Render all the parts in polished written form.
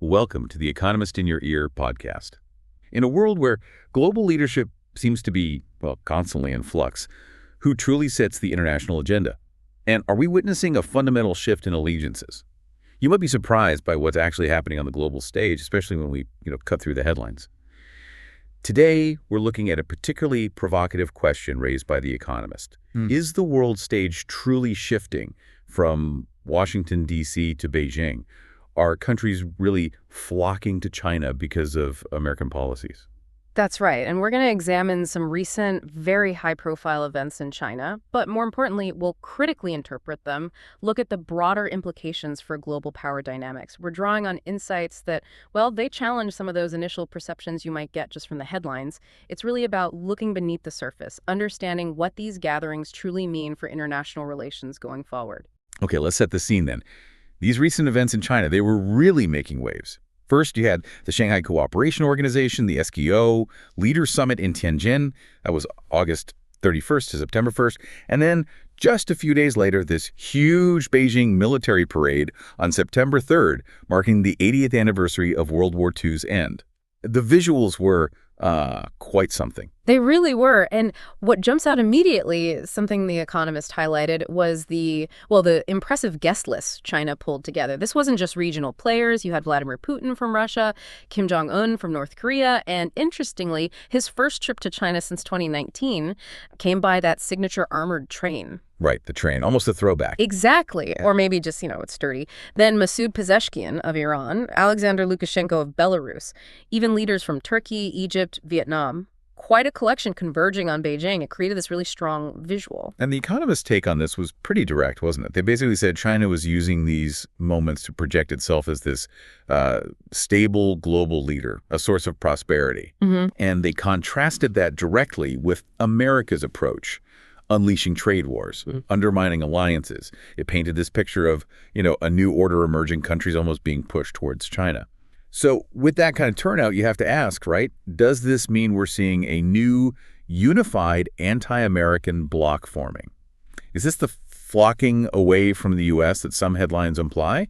Welcome to the Economist in Your Ear podcast. In a world where global leadership seems to be, well, constantly in flux, who truly sets the international agenda? And are we witnessing a fundamental shift in allegiances? You might be surprised by what's actually happening on the global stage, especially when we, cut through the headlines. Today, we're looking at a particularly provocative question raised by The Economist. Is the world stage truly shifting from Washington, D.C. to Beijing? Are countries really flocking to China because of American policies? That's right, and we're going to examine some recent, very high-profile events in China, but more importantly, we'll critically interpret them, look at the broader implications for global power dynamics. We're drawing on insights that, well, they challenge some of those initial perceptions you might get just from the headlines. It's really about looking beneath the surface, understanding what these gatherings truly mean for international relations going forward. Okay, let's set the scene then. These recent events in China, they were really making waves. First, you had the Shanghai Cooperation Organization, the SKO, Leaders Summit in Tianjin. That was August 31st to September 1st. And then just a few days later, this huge Beijing military parade on September 3rd, marking the 80th anniversary of World War II's end. The visuals were quite something. They really were. And what jumps out immediately, something The Economist highlighted, was the impressive guest list China pulled together. This wasn't just regional players. You had Vladimir Putin from Russia, Kim Jong-un from North Korea, and interestingly, his first trip to China since 2019 came by that signature armored train. Right, the train, almost a throwback. Exactly. Yeah. Or maybe just, it's sturdy. Then Masoud Pezeshkian of Iran, Alexander Lukashenko of Belarus, even leaders from Turkey, Egypt, Vietnam. Quite a collection converging on Beijing. It created this really strong visual. And The Economist's take on this was pretty direct, wasn't it? They basically said China was using these moments to project itself as this stable global leader, a source of prosperity. And they contrasted that directly with America's approach, unleashing trade wars, undermining alliances. It painted this picture of, a new order emerging, countries almost being pushed towards China. So with that kind of turnout, you have to ask, right, does this mean we're seeing a new unified anti-American bloc forming? Is this the flocking away from the U.S. that some headlines imply?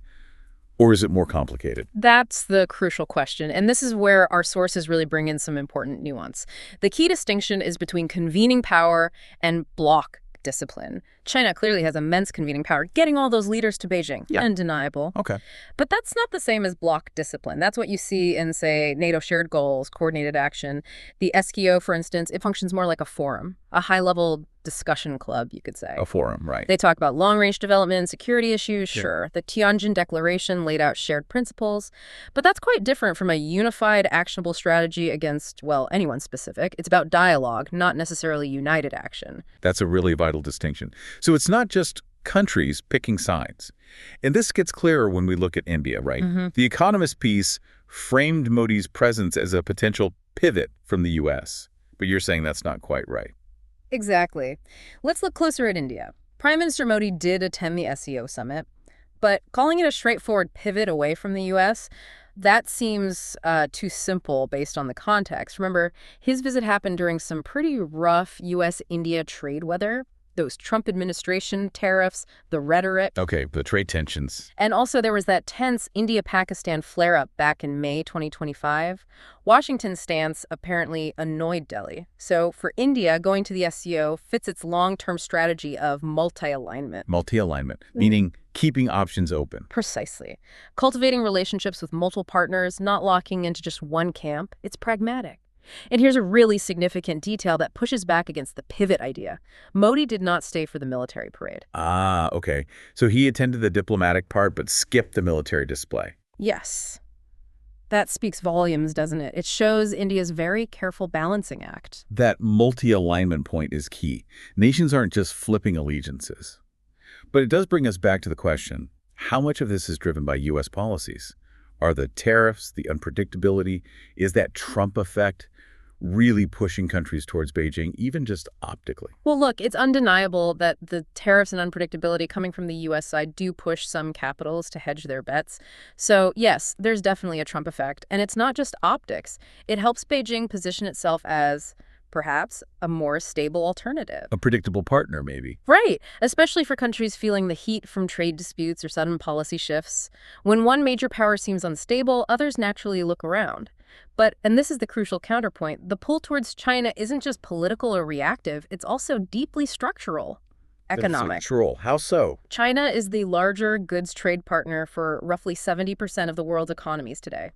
Or is it more complicated? That's the crucial question, and this is where our sources really bring in some important nuance. The key distinction is between convening power and bloc discipline. China clearly has immense convening power, getting all those leaders to Beijing. Yeah. Undeniable. Okay. But that's not the same as bloc discipline. That's what you see in, say, NATO shared goals, coordinated action. The SKO, for instance, it functions more like a forum, a high-level discussion club, you could say. A forum, right. They talk about long-range development, security issues, sure. The Tianjin Declaration laid out shared principles. But that's quite different from a unified, actionable strategy against, anyone specific. It's about dialogue, not necessarily united action. That's a really vital distinction. So it's not just countries picking sides. And this gets clearer when we look at India, right? The Economist piece framed Modi's presence as a potential pivot from the U.S. But you're saying that's not quite right. Exactly. Let's look closer at India. Prime Minister Modi did attend the SCO summit, but calling it a straightforward pivot away from the U.S., that seems too simple based on the context. Remember, his visit happened during some pretty rough U.S.-India trade weather. Those Trump administration tariffs, the rhetoric. Okay, the trade tensions. And also there was that tense India-Pakistan flare-up back in May 2025. Washington's stance apparently annoyed Delhi. So for India, going to the SCO fits its long-term strategy of multi-alignment. Multi-alignment, meaning keeping options open. Precisely. Cultivating relationships with multiple partners, not locking into just one camp. It's pragmatic. And here's a really significant detail that pushes back against the pivot idea. Modi did not stay for the military parade. Ah, okay. So he attended the diplomatic part but skipped the military display. Yes. That speaks volumes, doesn't it? It shows India's very careful balancing act. That multi-alignment point is key. Nations aren't just flipping allegiances. But it does bring us back to the question, how much of this is driven by U.S. policies? Are the tariffs, the unpredictability, is that Trump effect really pushing countries towards Beijing, even just optically? Well, look, it's undeniable that the tariffs and unpredictability coming from the U.S. side do push some capitals to hedge their bets. So, yes, there's definitely a Trump effect. And it's not just optics. It helps Beijing position itself as perhaps a more stable alternative. A predictable partner, maybe. Right, especially for countries feeling the heat from trade disputes or sudden policy shifts. When one major power seems unstable, others naturally look around. But, and this is the crucial counterpoint, the pull towards China isn't just political or reactive, it's also deeply structural. Economic. Structural. How so? China is the larger goods trade partner for roughly 70% of the world's economies today.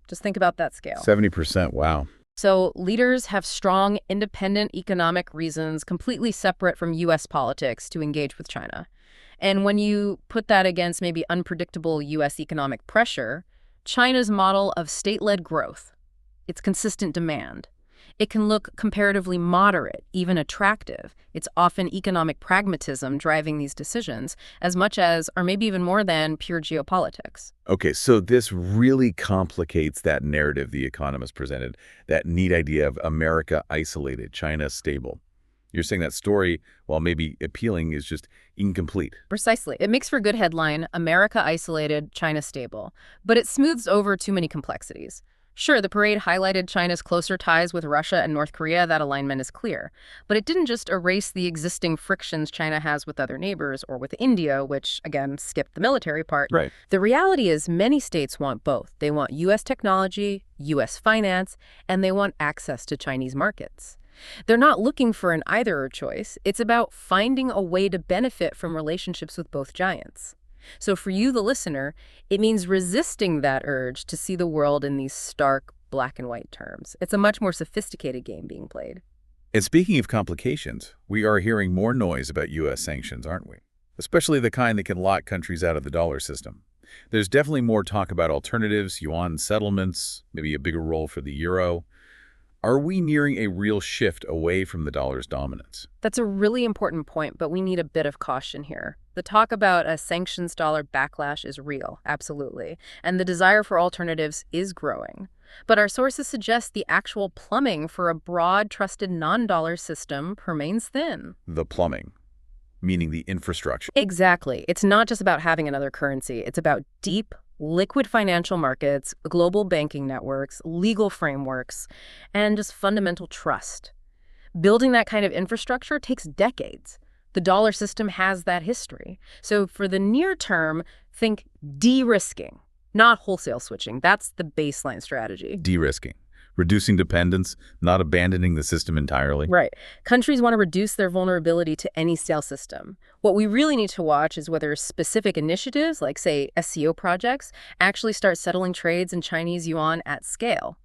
Just think about that scale. 70%, wow. So leaders have strong, independent economic reasons completely separate from U.S. politics to engage with China. And when you put that against maybe unpredictable U.S. economic pressure, China's model of state-led growth, its consistent demand, it can look comparatively moderate, even attractive. It's often economic pragmatism driving these decisions as much as, or maybe even more than, pure geopolitics. Okay, so this really complicates that narrative the economist presented, that neat idea of America isolated, China stable. You're saying that story, while maybe appealing, is just incomplete. Precisely. It makes for a good headline, America isolated, China stable. But it smooths over too many complexities. Sure, the parade highlighted China's closer ties with Russia and North Korea. That alignment is clear. But it didn't just erase the existing frictions China has with other neighbors or with India, which, again, skipped the military part. Right. The reality is many states want both. They want U.S. technology, U.S. finance, and they want access to Chinese markets. They're not looking for an either-or choice. It's about finding a way to benefit from relationships with both giants. So for you, the listener, it means resisting that urge to see the world in these stark black and white terms. It's a much more sophisticated game being played. And speaking of complications, we are hearing more noise about U.S. sanctions, aren't we? Especially the kind that can lock countries out of the dollar system. There's definitely more talk about alternatives, yuan settlements, maybe a bigger role for the euro. Are we nearing a real shift away from the dollar's dominance? That's a really important point, but we need a bit of caution here. The talk about a sanctions dollar backlash is real, absolutely, and the desire for alternatives is growing. But our sources suggest the actual plumbing for a broad, trusted non-dollar system remains thin. The plumbing, meaning the infrastructure. Exactly. It's not just about having another currency. It's about deep, liquid financial markets, global banking networks, legal frameworks, and just fundamental trust. Building that kind of infrastructure takes decades. The dollar system has that history. So for the near term, think de-risking, not wholesale switching. That's the baseline strategy. De-risking. Reducing dependence, not abandoning the system entirely. Right. Countries want to reduce their vulnerability to any stale system. What we really need to watch is whether specific initiatives, like, say, SCO projects, actually start settling trades in Chinese yuan at scale.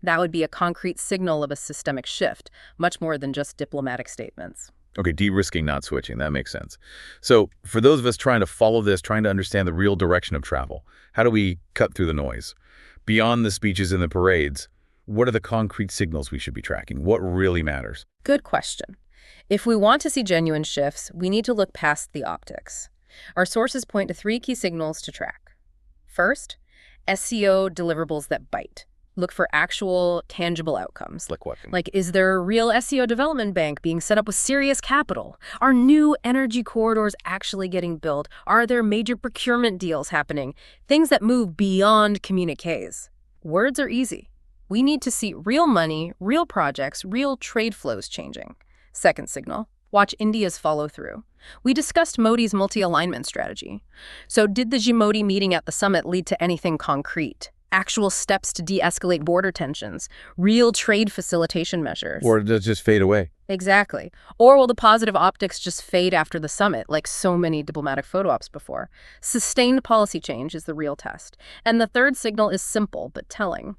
That would be a concrete signal of a systemic shift, much more than just diplomatic statements. Okay, de-risking, not switching. That makes sense. So for those of us trying to follow this, trying to understand the real direction of travel, how do we cut through the noise? Beyond the speeches and the parades, what are the concrete signals we should be tracking? What really matters? Good question. If we want to see genuine shifts, we need to look past the optics. Our sources point to 3 key signals to track. First, SCO deliverables that bite. Look for actual, tangible outcomes. Like what? Like, is there a real SCO development bank being set up with serious capital? Are new energy corridors actually getting built? Are there major procurement deals happening? Things that move beyond communiques. Words are easy. We need to see real money, real projects, real trade flows changing. Second signal, watch India's follow-through. We discussed Modi's multi-alignment strategy. So did the Modi meeting at the summit lead to anything concrete? Actual steps to de-escalate border tensions, real trade facilitation measures? Or does it just fade away? Exactly. Or will the positive optics just fade after the summit, like so many diplomatic photo ops before? Sustained policy change is the real test. And the third signal is simple but telling.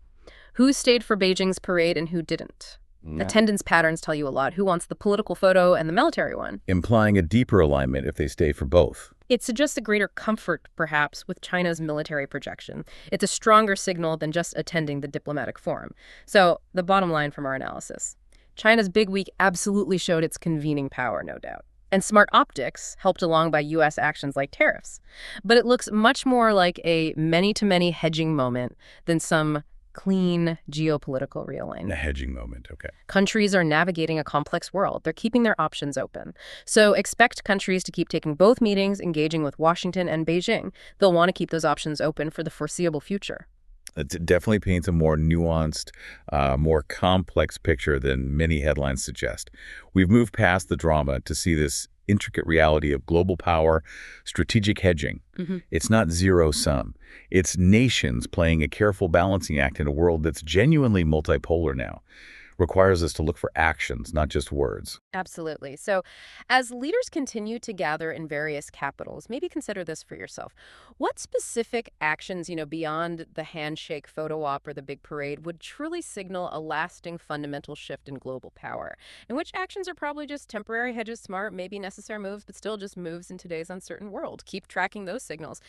Who stayed for Beijing's parade and who didn't? Yeah. Attendance patterns tell you a lot. Who wants the political photo and the military one? Implying a deeper alignment if they stay for both. It suggests a greater comfort, perhaps, with China's military projection. It's a stronger signal than just attending the diplomatic forum. So, the bottom line from our analysis. China's big week absolutely showed its convening power, no doubt. And smart optics helped along by U.S. actions like tariffs. But it looks much more like a many-to-many hedging moment than some clean geopolitical realignment. A hedging moment, okay. Countries are navigating a complex world. They're keeping their options open. So expect countries to keep taking both meetings, engaging with Washington and Beijing. They'll want to keep those options open for the foreseeable future. It definitely paints a more nuanced, more complex picture than many headlines suggest. We've moved past the drama to see this intricate reality of global power, strategic hedging. It's not zero-sum. It's nations playing a careful balancing act in a world that's genuinely multipolar now. Requires us to look for actions, not just words. Absolutely. So, as leaders continue to gather in various capitals, maybe consider this for yourself. What specific actions, beyond the handshake photo op or the big parade, would truly signal a lasting fundamental shift in global power? And which actions are probably just temporary hedges, smart, maybe necessary moves, but still just moves in today's uncertain world? Keep tracking those signals.